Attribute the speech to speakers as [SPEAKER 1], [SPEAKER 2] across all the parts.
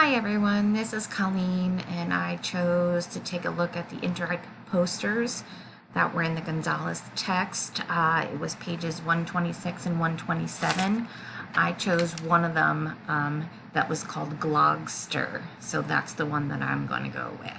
[SPEAKER 1] Hi everyone, this is Colleen, and I chose to take a look at the interactive posters that were in the Gonzalez text. It was pages 126 and 127. I chose one of them that was called Glogster, so that's the one that I'm going to go with.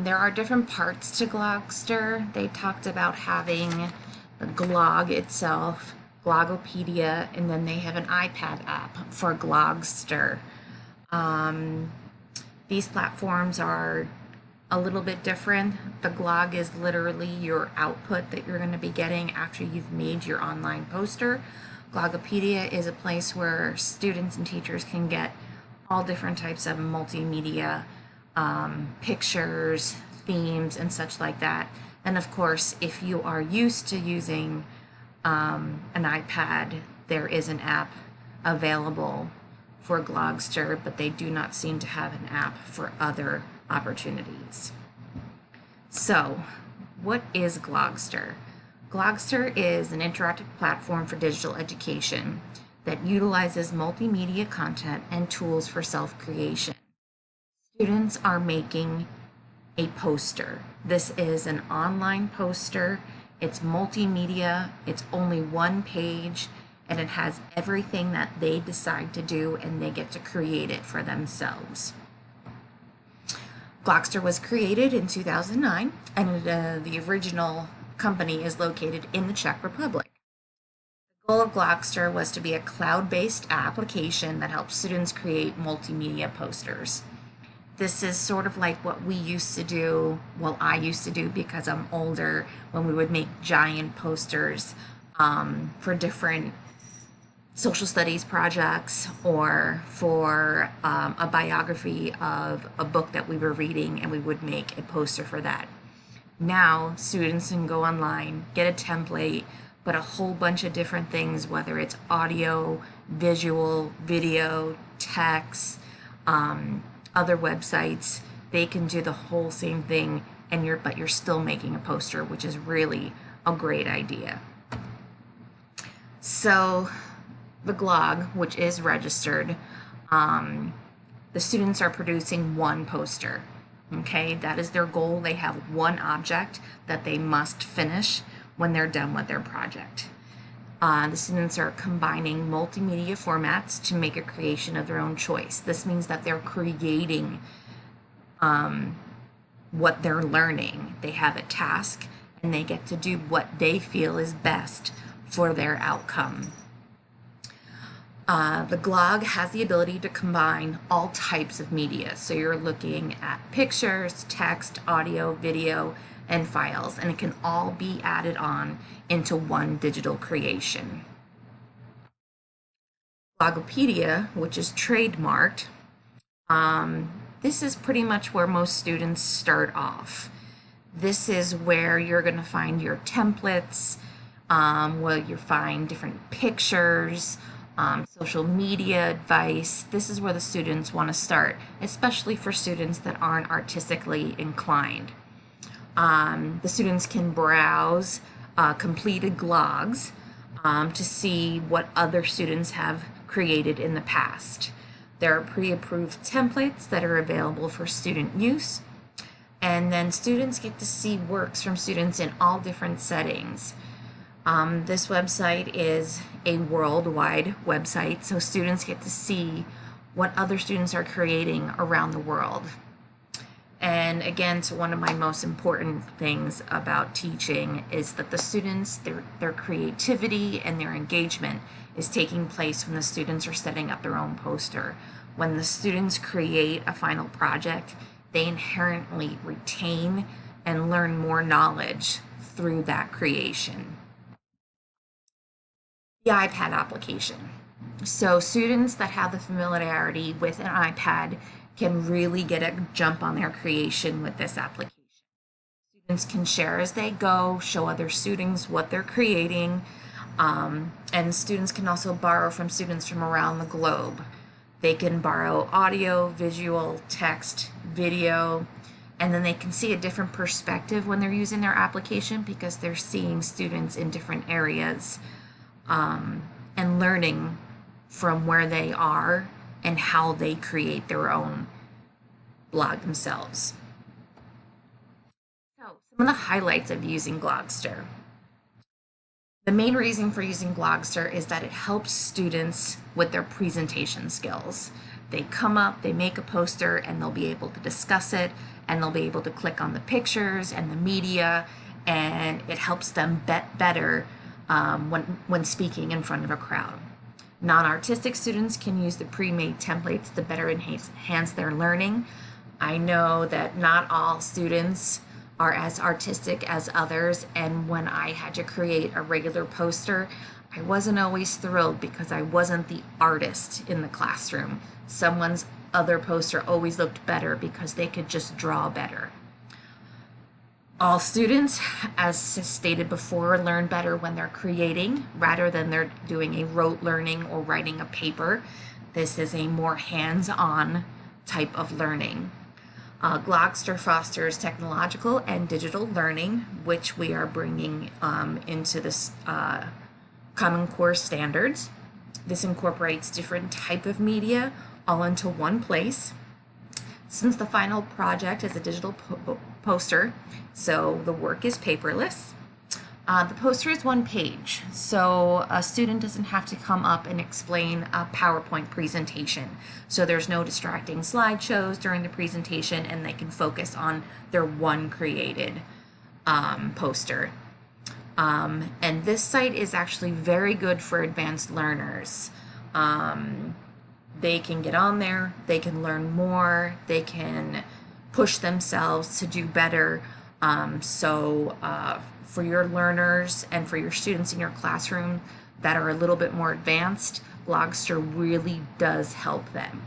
[SPEAKER 1] There are different parts to Glogster. They talked about having the Glog itself, Logopedia, and then they have an iPad app for Glogster. These platforms are a little bit different. The Glog is literally your output that you're going to be getting after you've made your online poster. Glogopedia is a place where students and teachers can get all different types of multimedia pictures, themes, and such like that. And of course, if you are used to using an iPad, there is an app available for Glogster, but they do not seem to have an app for other opportunities. So, what is Glogster? Glogster is an interactive platform for digital education that utilizes multimedia content and tools for self-creation. Students are making a poster. This is an online poster. It's multimedia. It's only one page, and it has everything that they decide to do, and they get to create it for themselves. Glogster was created in 2009, and the original company is located in the Czech Republic. The goal of Glogster was to be a cloud-based application that helps students create multimedia posters. This is sort of like what we used to do, well, I used to do because I'm older, when we would make giant posters for different social studies projects or for a biography of a book that we were reading, and we would make a poster for that. Now, students can go online, get a template, put a whole bunch of different things, whether it's audio, visual, video, text, other websites. They can do the whole same thing, and but you're still making a poster, which is really a great idea. So the Glog, which is registered, the students are producing one poster. Okay, that is their goal. They have one object that they must finish when they're done with their project. The students are combining multimedia formats to make a creation of their own choice. This means that they're creating what they're learning. They have a task, and they get to do what they feel is best for their outcome. The Glog has the ability to combine all types of media. So you're looking at pictures, text, audio, video, and files, and it can all be added on into one digital creation. Logopedia, which is trademarked, this is pretty much where most students start off. This is where you're going to find your templates, where you find different pictures, social media advice. This is where the students want to start, especially for students that aren't artistically inclined. The students can browse completed Glogs to see what other students have created in the past. There are pre-approved templates that are available for student use, and then students get to see works from students in all different settings. This website is a worldwide website, so students get to see what other students are creating around the world. And again, so one of my most important things about teaching is that the students, their creativity and their engagement is taking place when the students are setting up their own poster. When the students create a final project, they inherently retain and learn more knowledge through that creation. The iPad application. So students that have the familiarity with an iPad can really get a jump on their creation with this application. Students can share as they go, show other students what they're creating, and students can also borrow from students from around the globe. They can borrow audio, visual, text, video, and then they can see a different perspective when they're using their application because they're seeing students in different areas and learning from where they are and how they create their own blog themselves. So, some of the highlights of using Glogster. The main reason for using Glogster is that it helps students with their presentation skills. They come up, they make a poster, and they'll be able to discuss it, and they'll be able to click on the pictures and the media, and it helps them better when speaking in front of a crowd. Non-artistic students can use the pre-made templates to better enhance their learning. I know that not all students are as artistic as others, and when I had to create a regular poster, I wasn't always thrilled because I wasn't the artist in the classroom. Someone's other poster always looked better because they could just draw better. All students, as stated before, learn better when they're creating rather than they're doing a rote learning or writing a paper. This is a more hands-on type of learning. Glogster fosters technological and digital learning, which we are bringing into this Common Core standards. This incorporates different type of media all into one place. Since the final project is a digital poster, so the work is paperless. The poster is one page, so a student doesn't have to come up and explain a PowerPoint presentation. So there's no distracting slideshows during the presentation, and they can focus on their one created poster. And this site is actually very good for advanced learners. They can get on there, they can learn more, they can push themselves to do better. For your learners and for your students in your classroom that are a little bit more advanced, Glogster really does help them.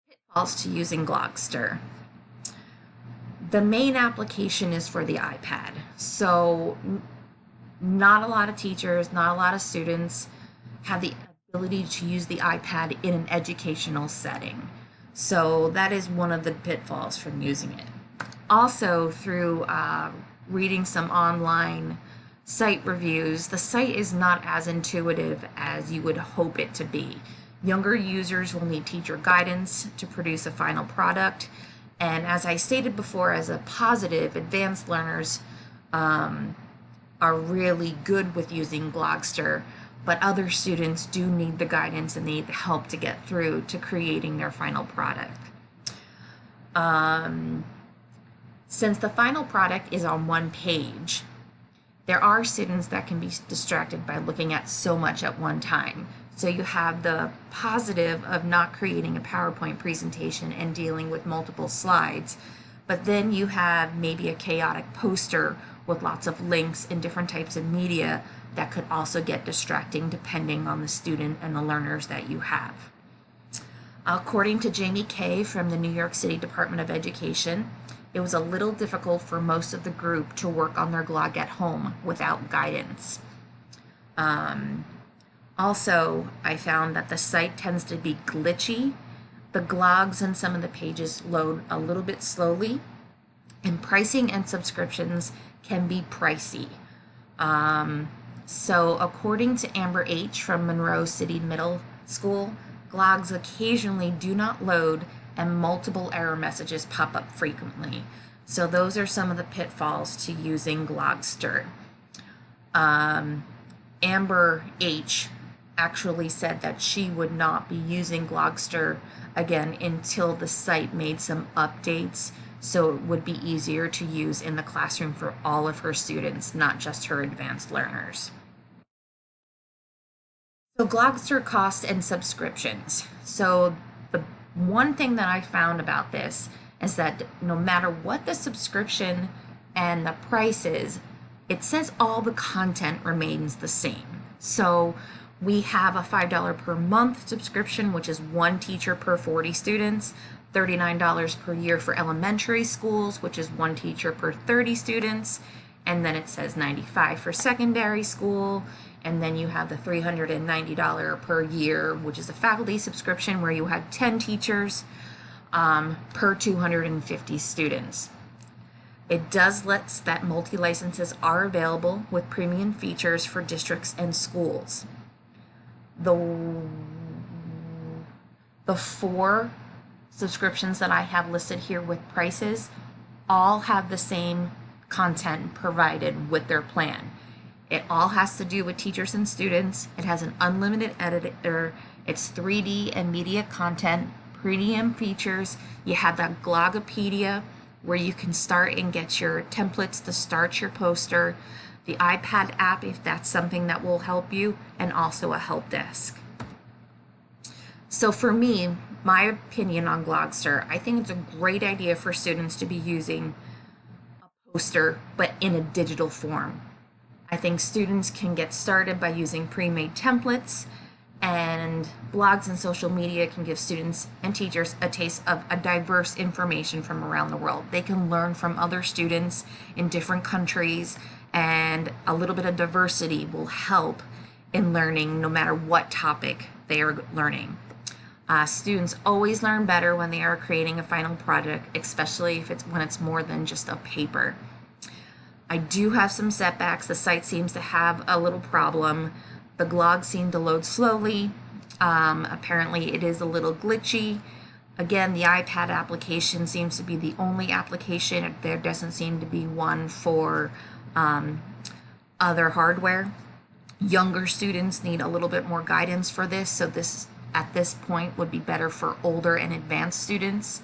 [SPEAKER 1] Pitfalls to using Glogster. The main application is for the iPad. So not a lot of teachers, not a lot of students have the ability to use the iPad in an educational setting. So that is one of the pitfalls from using it. Also, through reading some online site reviews, the site is not as intuitive as you would hope it to be. Younger users will need teacher guidance to produce a final product. And as I stated before, as a positive, advanced learners are really good with using Glogster, but other students do need the guidance and need the help to get through to creating their final product. Since the final product is on one page, there are students that can be distracted by looking at so much at one time. So you have the positive of not creating a PowerPoint presentation and dealing with multiple slides, but then you have maybe a chaotic poster with lots of links and different types of media that could also get distracting depending on the student and the learners that you have. According to Jamie Kay from the New York City Department of Education, it was a little difficult for most of the group to work on their Glog at home without guidance. Also, I found that the site tends to be glitchy. The Glogs and some of the pages load a little bit slowly, and pricing and subscriptions can be pricey. So according to Amber H. from Monroe City Middle School, Glogs occasionally do not load and multiple error messages pop up frequently. So those are some of the pitfalls to using Glogster. Amber H. actually said that she would not be using Glogster again until the site made some updates so it would be easier to use in the classroom for all of her students, not just her advanced learners. So Glogster cost and subscriptions. So the one thing that I found about this is that no matter what the subscription and the price is, it says all the content remains the same. So we have a $5 per month subscription, which is one teacher per 40 students, $39 per year for elementary schools, which is one teacher per 30 students, and then it says $95 for secondary school, and then you have the $390 per year, which is a faculty subscription where you have 10 teachers per 250 students. It does list that multi-licenses are available with premium features for districts and schools. The the 4 subscriptions that I have listed here with prices all have the same content provided with their plan. It all has to do with teachers and students. It has an unlimited editor. It's 3D and media content, premium features. You have that Glogopedia where you can start and get your templates to start your poster, the iPad app if that's something that will help you, and also a help desk. So for me, my opinion on Glogster, I think it's a great idea for students to be using a poster, but in a digital form. I think students can get started by using pre-made templates, and blogs and social media can give students and teachers a taste of a diverse information from around the world. They can learn from other students in different countries, and a little bit of diversity will help in learning no matter what topic they are learning. Students always learn better when they are creating a final project, especially if when it's more than just a paper. I do have some setbacks. The site seems to have a little problem. The Glog seemed to load slowly. Apparently it is a little glitchy. Again, the iPad application seems to be the only application. There doesn't seem to be one for other hardware. Younger students need a little bit more guidance for this, so this at this point would be better for older and advanced students.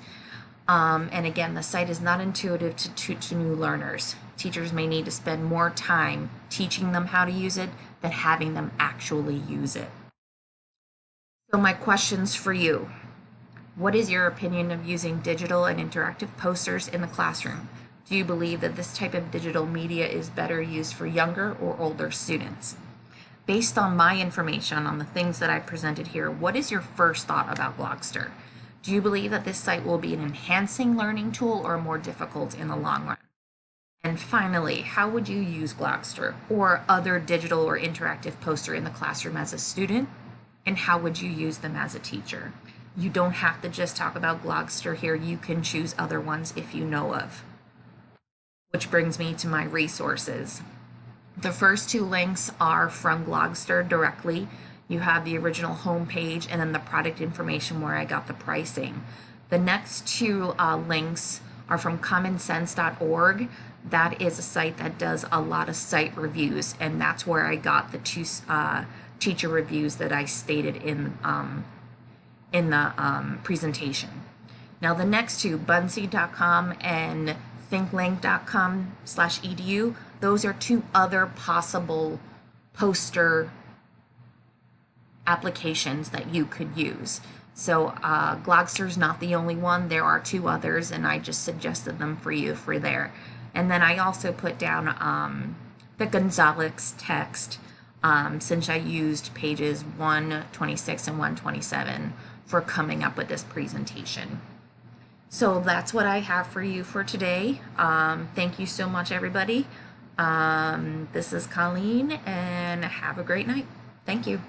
[SPEAKER 1] And again, the site is not intuitive to new learners. Teachers may need to spend more time teaching them how to use it than having them actually use it. So my questions for you: what is your opinion of using digital and interactive posters in the classroom? Do you believe that this type of digital media is better used for younger or older students? Based on my information on the things that I presented here, what is your first thought about Glogster? Do you believe that this site will be an enhancing learning tool or more difficult in the long run? And finally, how would you use Glogster or other digital or interactive poster in the classroom as a student? And how would you use them as a teacher? You don't have to just talk about Glogster here. You can choose other ones if you know of. Which brings me to my resources. The first 2 links are from Glogster directly. You have the original homepage and then the product information where I got the pricing. The next 2 links are from commonsense.org. That is a site that does a lot of site reviews, and that's where I got the 2 teacher reviews that I stated in the presentation. Now the next 2, bunsey.com and thinklink.com/edu, those are 2 other possible poster applications that you could use. So Glogster's not the only one. There are 2 others, and I just suggested them for you for there. And then I also put down the Gonzalez text since I used pages 126 and 127 for coming up with this presentation. So that's what I have for you for today. Thank you so much, everybody. This is Colleen, and have a great night. Thank you.